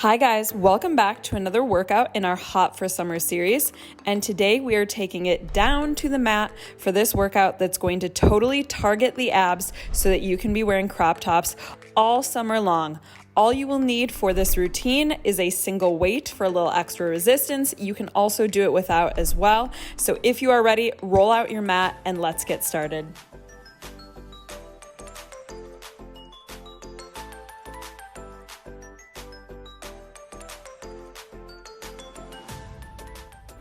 Hi guys, welcome back to another workout in our Hot for Summer series. And today we are taking it down to the mat for this workout that's going to totally target the abs so that you can be wearing crop tops all summer long. All you will need for this routine is a single weight for a little extra resistance. You can also do it without as well. So if you are ready, roll out your mat and let's get started.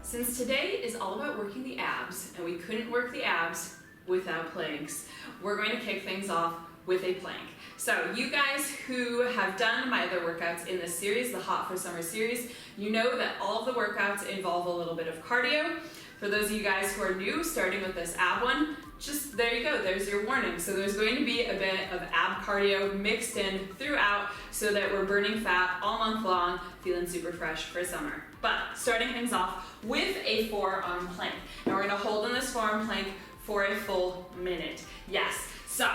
Since today is all about working the abs, and we couldn't work the abs without planks, we're going to kick things off with a plank. So you guys who have done my other workouts in this series, the Hot for Summer series, you know that all of the workouts involve a little bit of cardio. For those of you guys who are new, starting with this ab one, just there you go, there's your warning. So there's going to be a bit of ab cardio mixed in throughout so that we're burning fat all month long, feeling super fresh for summer. But starting things off with a forearm plank. Now we're gonna hold in this forearm plank for a full minute. Yes, so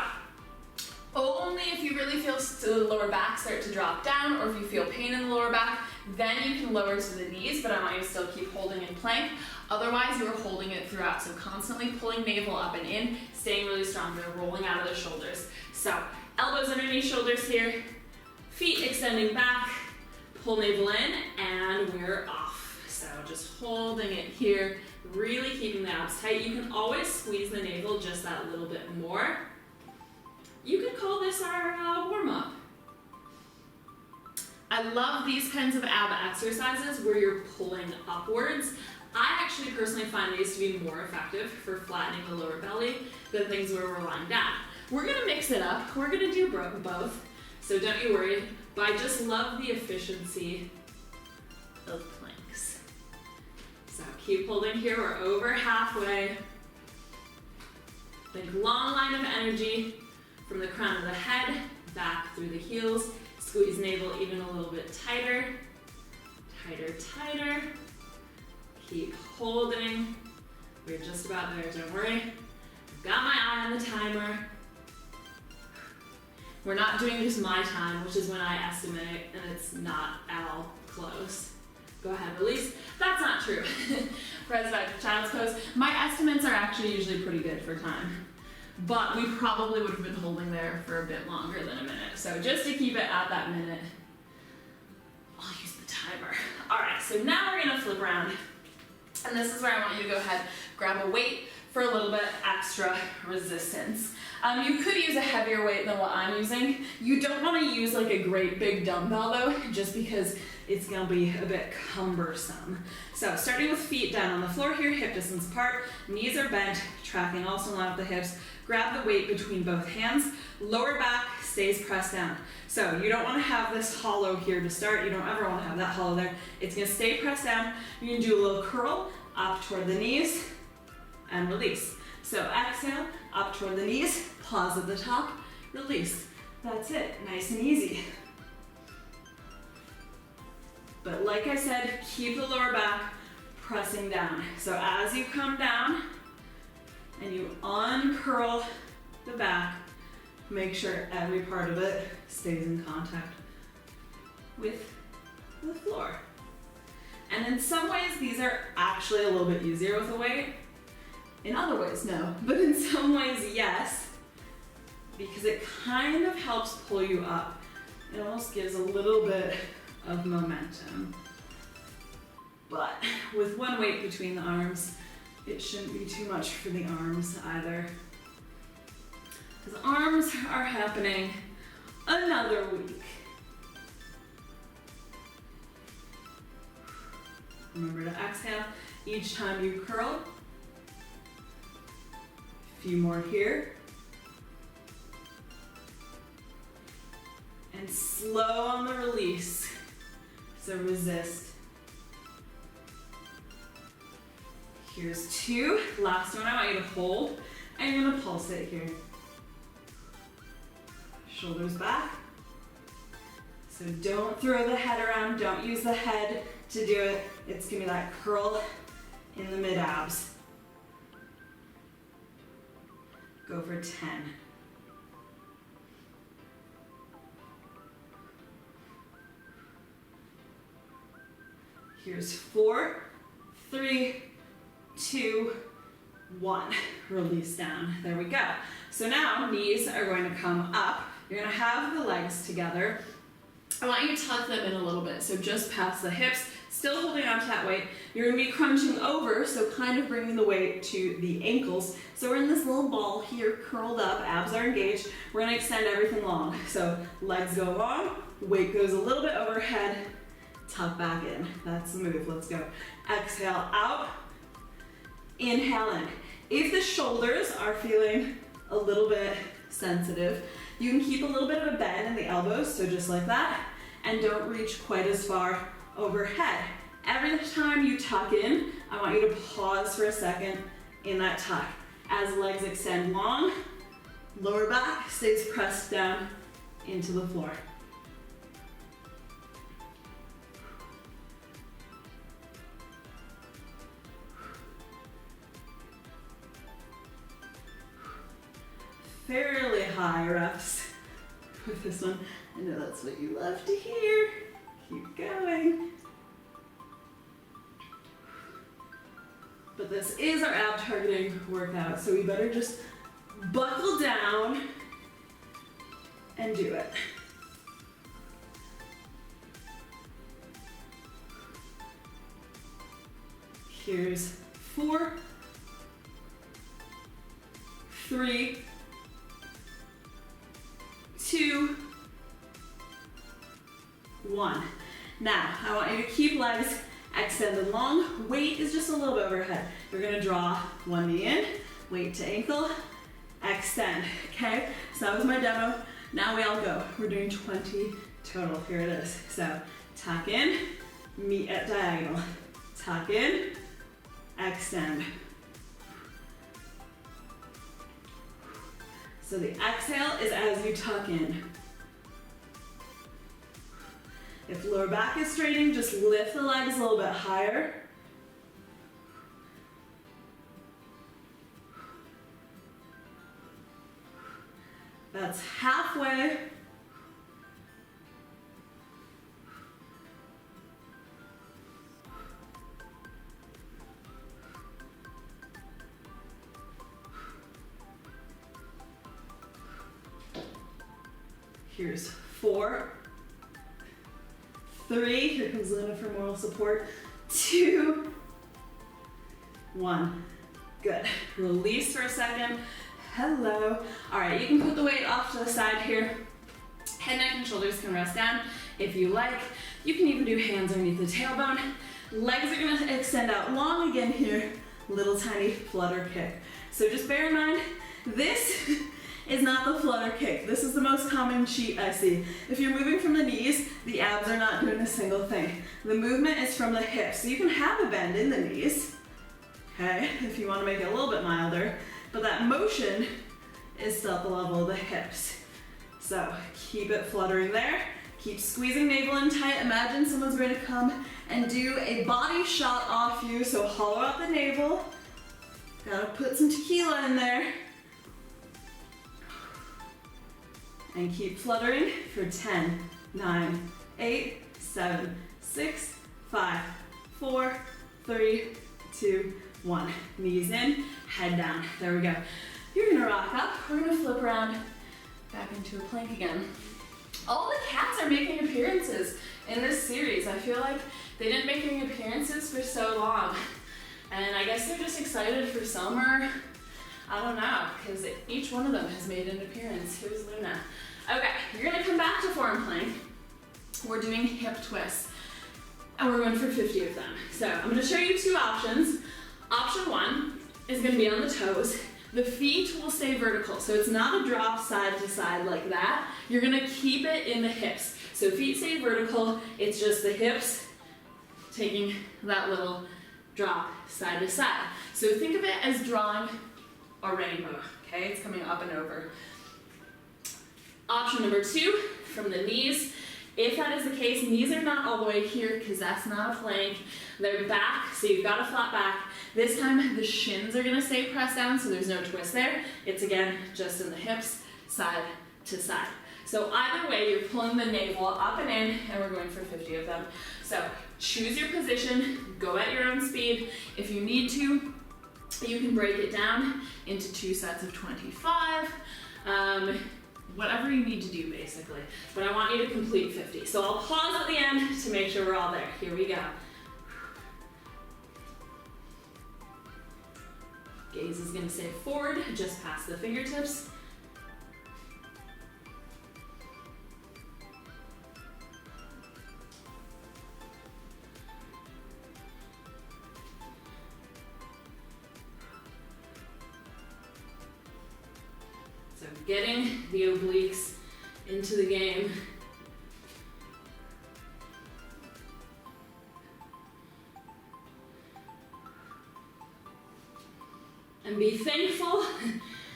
only if you really feel the lower back start to drop down, or if you feel pain in the lower back, then you can lower to the knees, but I want you to still keep holding in plank. Otherwise, you're holding it throughout. So constantly pulling navel up and in, staying really strong. You're rolling out of the shoulders. So elbows underneath shoulders here, feet extending back, pull navel in, and we're off. So just holding it here, really keeping the abs tight. You can always squeeze the navel just that little bit more. You could call this our warm-up. I love these kinds of ab exercises where you're pulling upwards. I actually personally find these to be more effective for flattening the lower belly than things where we're lying down. We're gonna mix it up. We're gonna do both, so don't you worry. But I just love the efficiency of planks. So keep holding here, we're over halfway. Think long line of energy from the crown of the head, back through the heels. Squeeze navel even a little bit tighter. Tighter, tighter. Keep holding. We're just about there, don't worry. I've got my eye on the timer. We're not doing just my time, which is when I estimate, and it's not at all close. Go ahead, release. That's not true. Press back to child's pose. My estimates are actually usually pretty good for time, but we probably would have been holding there for a bit longer than a minute. So just to keep it at that minute, I'll use the timer. All right, so now we're gonna flip around. And this is where I want you to go ahead, grab a weight for a little bit extra resistance. You could use a heavier weight than what I'm using. You don't want to use like a great big dumbbell though, just because it's gonna be a bit cumbersome. So starting with feet down on the floor here, hip distance apart, knees are bent, tracking also in line with the hips. Grab the weight between both hands, lower back stays pressed down. So you don't want to have this hollow here to start. You don't ever want to have that hollow there. It's going to stay pressed down. You can do a little curl up toward the knees and release. So exhale, up toward the knees, pause at the top, release. That's it, nice and easy. But like I said, keep the lower back pressing down. So as you come down and you uncurl the back, make sure every part of it stays in contact with the floor. And in some ways, these are actually a little bit easier with a weight. In other ways, no. But in some ways, yes, because it kind of helps pull you up. It almost gives a little bit of momentum. But with one weight between the arms, it shouldn't be too much for the arms either. Because arms are happening another week. Remember to exhale each time you curl. A few more here. And slow on the release. So resist. Here's two. Last one I want you to hold. And you're gonna pulse it here. Shoulders back. So don't throw the head around, don't use the head to do it. It's gonna be that curl in the mid abs. Go for 10. Here's 4, 3, 2, 1. Release down. There we go. So now knees are going to come up. You're going to have the legs together. I want you to tuck them in a little bit, so just past the hips, still holding on to that weight. You're going to be crunching over, so kind of bringing the weight to the ankles. So we're in this little ball here, curled up, abs are engaged. We're going to extend everything long. So legs go long, weight goes a little bit overhead, tuck back in. That's the move. Let's go. Exhale out, inhale in. If the shoulders are feeling a little bit sensitive, you can keep a little bit of a bend in the elbows, so just like that, and don't reach quite as far overhead. Every time you tuck in, I want you to pause for a second in that tuck. As legs extend long, lower back stays pressed down into the floor. Fairly high reps with this one. I know that's what you love to hear. Keep going. But this is our ab targeting workout, so we better just buckle down and do it. Here's 4, 3, 2, 1. Now, I want you to keep legs extended long. Weight is just a little bit overhead. You're gonna draw one knee in, weight to ankle, extend, okay? So that was my demo. Now we all go. We're doing 20 total. Here it is. So tuck in, meet at diagonal. Tuck in, extend. So the exhale is as you tuck in. If lower back is straining, just lift the legs a little bit higher. That's halfway. Here's 4, 3, here comes Luna for moral support, 2, 1. Good. Release for a second. Hello. All right, you can put the weight off to the side here. Head, neck, and shoulders can rest down if you like. You can even do hands underneath the tailbone. Legs are gonna extend out long again here. Little tiny flutter kick. So just bear in mind, this is not the flutter kick. This is the most common cheat I see. If you're moving from the knees, the abs are not doing a single thing. The movement is from the hips. So you can have a bend in the knees, okay, if you want to make it a little bit milder, but that motion is still at the level of the hips. So keep it fluttering there. Keep squeezing navel in tight. Imagine someone's going to come and do a body shot off you, so hollow out the navel. Gotta put some tequila in there. And keep fluttering for 10, 9, 8, 7, 6, 5, 4, 3, 2, 1. Knees in, head down. There we go. You're gonna rock up. We're gonna flip around back into a plank again. All the cats are making appearances in this series. I feel like they didn't make any appearances for so long. And I guess they're just excited for summer. I don't know, because each one of them has made an appearance. Here's Luna. Okay, you're gonna come back to forearm plank. We're doing hip twists, and we're going for 50 of them. So I'm gonna show you 2 options. Option 1 is gonna be on the toes. The feet will stay vertical, so it's not a drop side to side like that. You're gonna keep it in the hips. So feet stay vertical, it's just the hips taking that little drop side to side. So think of it as drawing a rainbow, okay? It's coming up and over. Option number 2, from the knees. If that is the case, knees are not all the way here because that's not a plank. They're back, so you've got a flat back. This time the shins are gonna stay pressed down, so there's no twist there. It's again, just in the hips, side to side. So either way, you're pulling the navel up and in, and we're going for 50 of them. So choose your position, go at your own speed. If you need to, you can break it down into 2 sets of 25. Whatever you need to do, basically. But I want you to complete 50. So I'll pause at the end to make sure we're all there. Here we go. Gaze is gonna stay forward, just past the fingertips. So getting the obliques into the game. And be thankful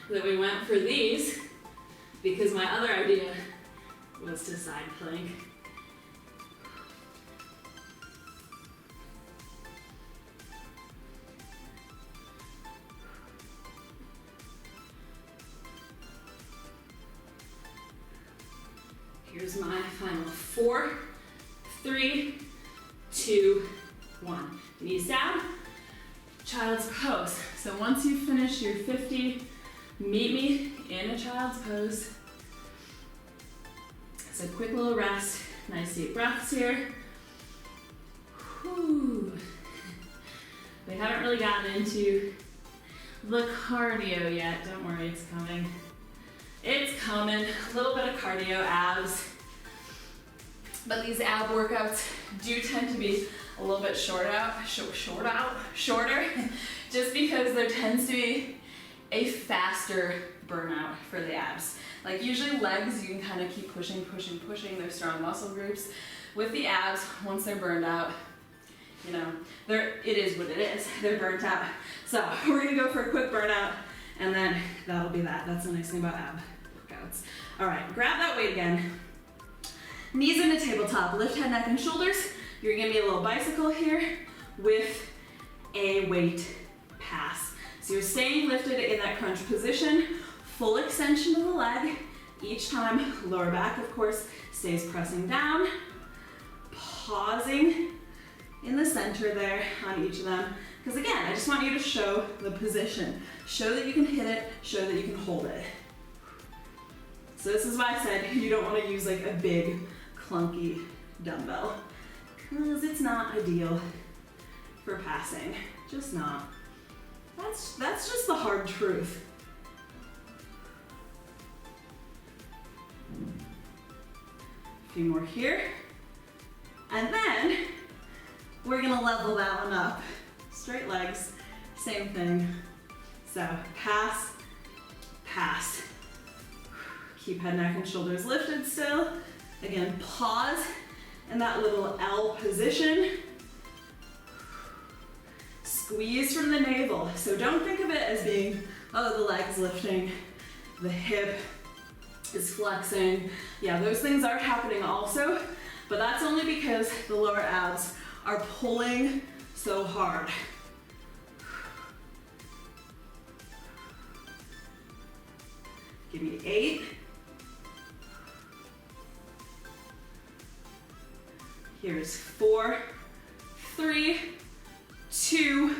that we went for these, because my other idea was to side plank. Here's my final 4, 3, 2, 1. Knees down, child's pose. So once you finish your 50, meet me in a child's pose. So quick little rest, nice deep breaths here. Whew. We haven't really gotten into the cardio yet. Don't worry, it's coming. It's coming. A little bit of cardio, abs. But these ab workouts do tend to be a little bit shorter, just because there tends to be a faster burnout for the abs. Like usually legs, you can kind of keep pushing, they're strong muscle groups. With the abs, once they're burned out, you know, it is what it is, they're burnt out. So we're gonna go for a quick burnout, and then that'll be that. That's the nice thing about ab workouts. All right, grab that weight again. Knees into tabletop, lift head, neck, and shoulders. You're gonna be a little bicycle here with a weight pass. So you're staying lifted in that crunch position, full extension of the leg. Each time, lower back, of course, stays pressing down, pausing in the center there on each of them. Because again, I just want you to show the position. Show that you can hit it, show that you can hold it. So this is why I said you don't want to use like a big, clunky dumbbell, because it's not ideal for passing. Just not. That's just the hard truth. A few more here. And then we're gonna level that one up. Straight legs, same thing. So pass, pass. Keep head, neck, and shoulders lifted still. Again, pause in that little L position. Squeeze from the navel. So don't think of it as being, oh, the leg's lifting, the hip is flexing. Yeah, those things are happening also, but that's only because the lower abs are pulling so hard. Give me 8. Here's 4, 3, 2,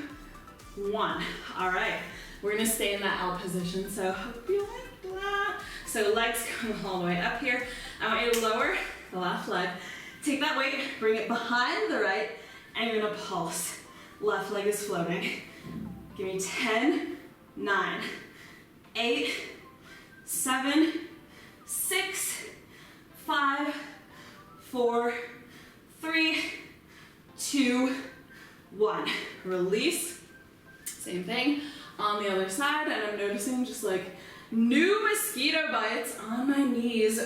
1. All right, we're gonna stay in that L position, so hope you like that. So legs come all the way up here. I want you to lower the left leg. Take that weight, bring it behind the right, and you're gonna pulse. Left leg is floating. Give me 10, 9, 8, 7, 6, 5, 4, 3, 2, 1. Release. Same thing on the other side, and I'm noticing just like new mosquito bites on my knees.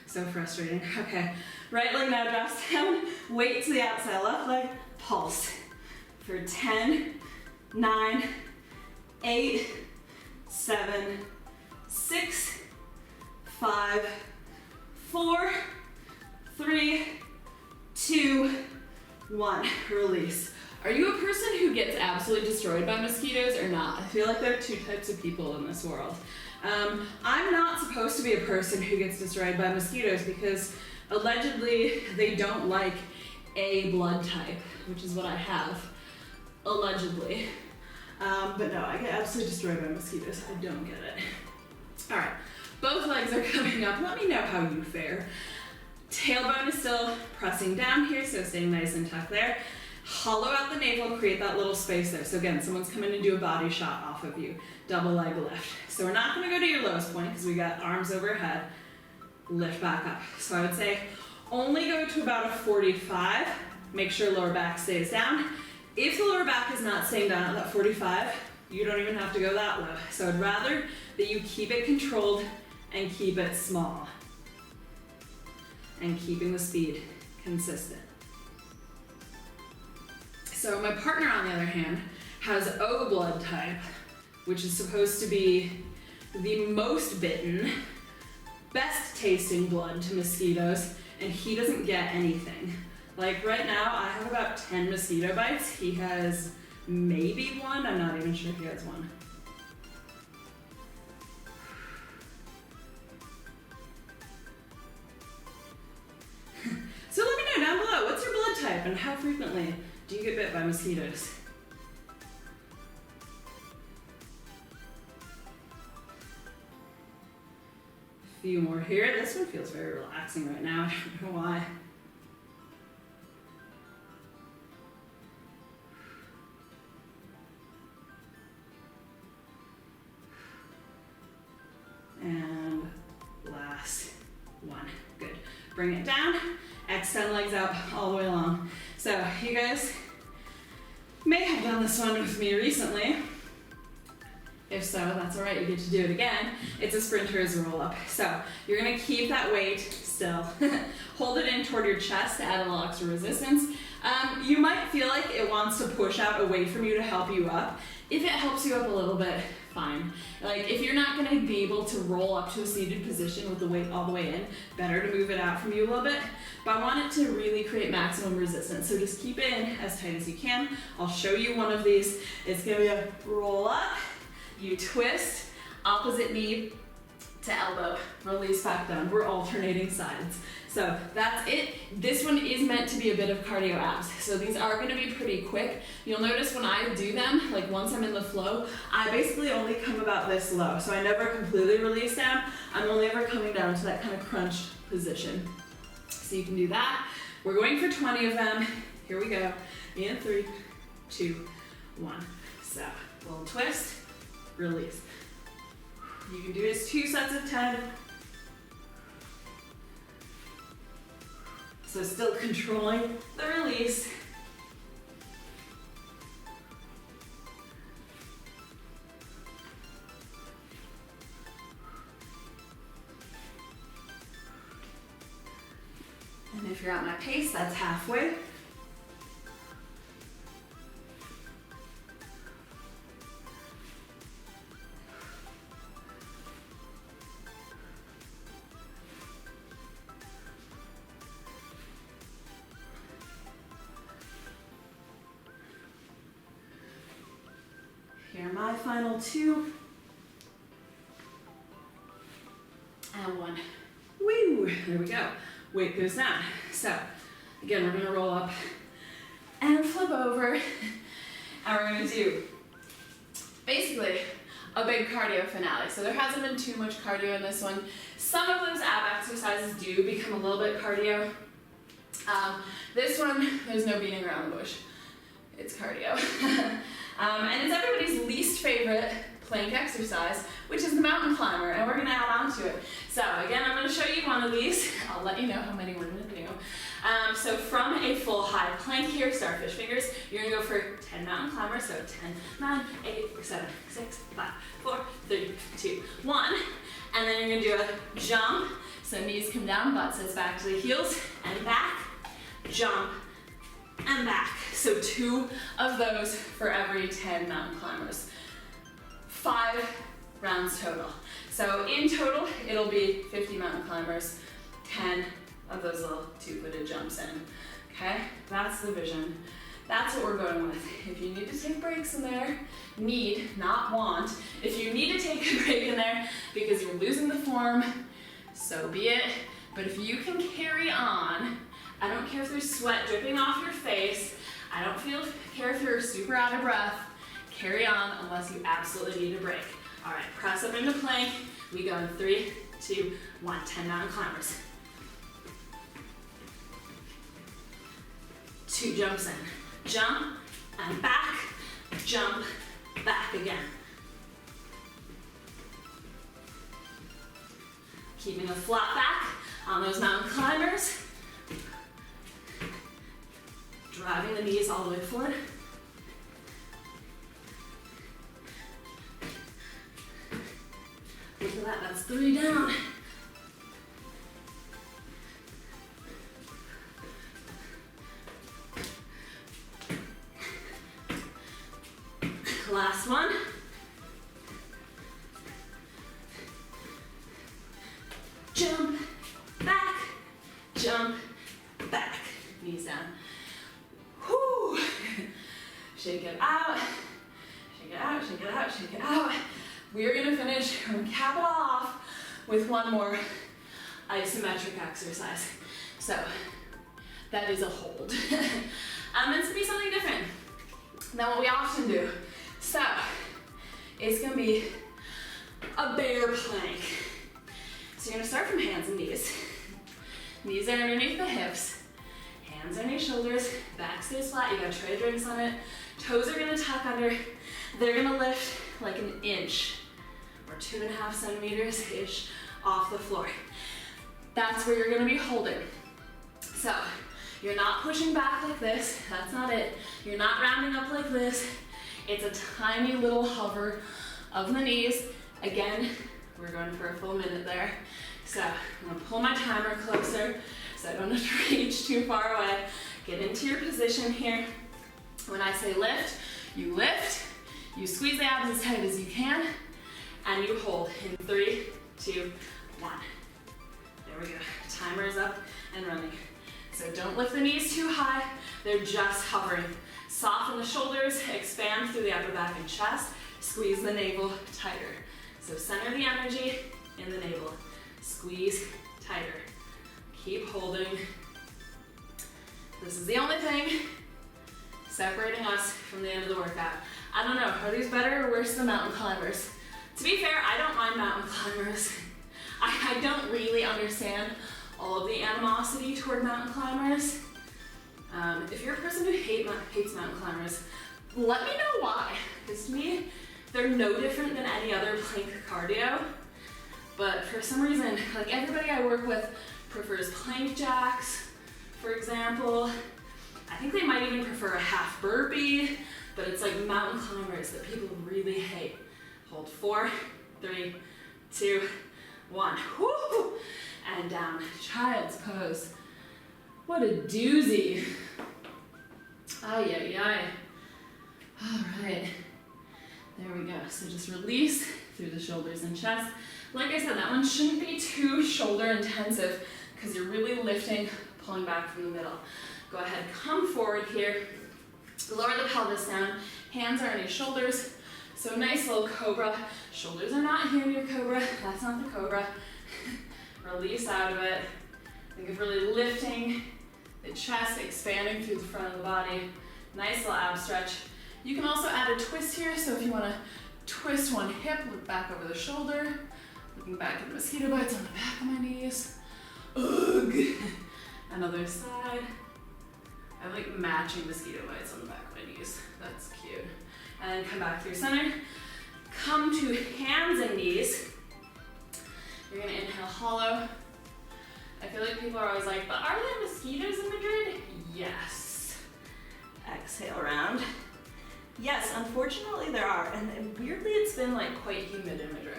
So frustrating. Okay, right leg now drops down, weight to the outside, left leg, pulse. For 10, 9, 8, 7, 6, 5, 4, 3, 2, 1. Release. Are you a person who gets absolutely destroyed by mosquitoes or not? I feel like there are two types of people in this world. I'm not supposed to be a person who gets destroyed by mosquitoes because allegedly they don't like A blood type, which is what I have, allegedly. But no, I get absolutely destroyed by mosquitoes. I don't get it. All right, both legs are coming up. Let me know how you fare. Tailbone is still pressing down here, so staying nice and tucked there. Hollow out the navel, create that little space there. So again, someone's coming to do a body shot off of you. Double leg lift. So we're not gonna go to your lowest point because we got arms overhead. Lift back up. So I would say only go to about a 45. Make sure lower back stays down. If the lower back is not staying down at that 45, you don't even have to go that low. So I'd rather that you keep it controlled and keep it small. And keeping the speed consistent. So my partner, on the other hand, has O blood type, which is supposed to be the most bitten, best tasting blood to mosquitoes, and he doesn't get anything. Like right now, I have about 10 mosquito bites. He has maybe one. I'm not even sure if he has one. So let me know down below, what's your blood type and how frequently do you get bit by mosquitoes? A few more here. This one feels very relaxing right now. I don't know why. And last one. Good. Bring it down. Extend legs out all the way along. So you guys may have done this one with me recently. If so, that's all right, you get to do it again. It's a sprinter's roll up. So you're gonna keep that weight still. Hold it in toward your chest to add a little extra resistance. You might feel like it wants to push out away from you to help you up. If it helps you up a little bit, fine. Like if you're not gonna be able to roll up to a seated position with the weight all the way in, better to move it out from you a little bit. But I want it to really create maximum resistance. So just keep it in as tight as you can. I'll show you one of these. It's gonna be a roll up, you twist, opposite knee to elbow, release back down. We're alternating sides. So that's it. This one is meant to be a bit of cardio abs. So these are gonna be pretty quick. You'll notice when I do them, like once I'm in the flow, I basically only come about this low. So I never completely release down. I'm only ever coming down to that kind of crunched position. So you can do that. We're going for 20 of them. Here we go. In 3, 2, 1. So little twist, release. You can do this 2 sets of 10. So still controlling the release. And if you're at my pace, that's halfway. Here are my final 2. And 1. Woo! There we go. Weight goes down. So, again, we're gonna roll up and flip over. And we're gonna do basically a big cardio finale. So there hasn't been too much cardio in this one. Some of those ab exercises do become a little bit cardio. This one, there's no beating around the bush. It's cardio. And it's everybody's least favorite plank exercise, which is the mountain climber, and we're gonna add on to it. So again, I'm gonna show you one of these. I'll let you know how many we're gonna do. So from a full high plank here, starfish fingers, you're gonna go for 10 mountain climbers. So 10, 9, 8, 7, 6, 5, 4, 3, 2, 1. And then you're gonna do a jump. So knees come down, butt sits back to the heels, and back, jump, and back. So 2 of those for every 10 mountain climbers. 5 rounds total. So in total, it'll be 50 mountain climbers, 10 of those little 2-footed jumps in. Okay, that's the vision. That's what we're going with. If you need to take breaks in there, need, not want. If you need to take a break in there because you're losing the form, so be it. But if you can carry on, I don't care if there's sweat dripping off your face, I don't care if you're super out of breath, carry on unless you absolutely need a break. All right, press up into plank. We go in 3, 2, 1, 10 mountain climbers. 2 jumps in. Jump and back, jump, back again. Keeping a flat back on those mountain climbers. Driving the knees all the way forward. Look at that, that's 3 down. Last one. Jump, back, jump, back. Knees down. Whoo! Shake it out, shake it out, shake it out, shake it out. We're gonna finish, we're gonna cap it all off with one more isometric exercise. So, that is a hold. Meant to be something different than what we often do. So, it's gonna be a bear plank. So you're gonna start from hands and knees. Knees are underneath the hips. Hands underneath shoulders, back stays flat, you got tray drinks on it. Toes are gonna tuck under. They're gonna lift like an inch or 2.5 centimeters-ish off the floor. That's where you're gonna be holding. So, you're not pushing back like this, that's not it. You're not rounding up like this. It's a tiny little hover of the knees. Again, we're going for a full minute there. So I'm gonna pull my timer closer so I don't have to reach too far away. Get into your position here. When I say lift, you squeeze the abs as tight as you can, and you hold in 3, 2, 1. There we go, timer is up and running. So don't lift the knees too high, they're just hovering. Soften the shoulders, expand through the upper back and chest, squeeze the navel tighter. So center the energy in the navel. Squeeze tighter. Keep holding. This is the only thing separating us from the end of the workout. I don't know, are these better or worse than mountain climbers? To be fair, I don't mind mountain climbers. I don't really understand all of the animosity toward mountain climbers. If you're a person who hates mountain climbers, let me know why. Because to me, they're no different than any other plank cardio. But for some reason, like everybody I work with prefers plank jacks, for example. I think they might even prefer a half burpee, but it's like mountain climbers that people really hate. Hold 4, 3, 2, 1. Woo! And down, child's pose. What a doozy. Ay, ay, ay. All right, there we go. So just release through the shoulders and chest. Like I said, that one shouldn't be too shoulder intensive because you're really lifting, pulling back from the middle. Go ahead, come forward here. Lower the pelvis down. Hands are on your shoulders. So nice little cobra. Shoulders are not here in your cobra. That's not the cobra. Release out of it. Think of really lifting the chest, expanding through the front of the body. Nice little ab stretch. You can also add a twist here. So if you want to twist one hip, look back over the shoulder. Looking back at the mosquito bites on the back of my knees. Ugh. Another side. I like matching mosquito bites on the back of my knees. That's cute. And then come back through center. Come to hands and knees. You're gonna inhale hollow. I feel like people are always like, but are there mosquitoes in Madrid? Yes. Exhale round. Yes, unfortunately there are. And weirdly it's been like quite humid in Madrid,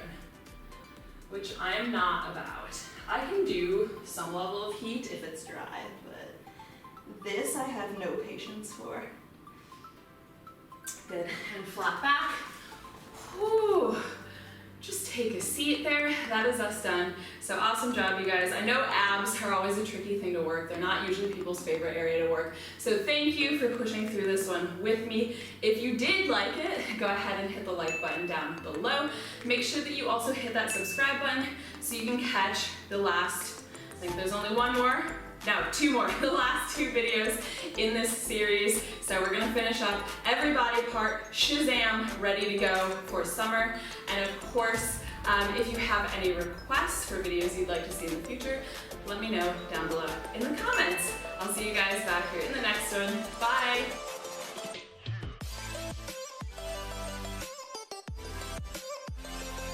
which I am not about. I can do some level of heat if it's dry, but this I have no patience for. Good, and flat back. Whew. Just take a seat there. That is us done. So awesome job, you guys. I know abs are always a tricky thing to work. They're not usually people's favorite area to work. So thank you for pushing through this one with me. If you did like it, go ahead and hit the like button down below. Make sure that you also hit that subscribe button so you can catch the last, I think there's only one more. No, two more, the last two videos in this series. So we're gonna finish up every body part, Shazam, ready to go for summer. And of course, if you have any requests for videos you'd like to see in the future, let me know down below in the comments. I'll see you guys back here in the next one. Bye.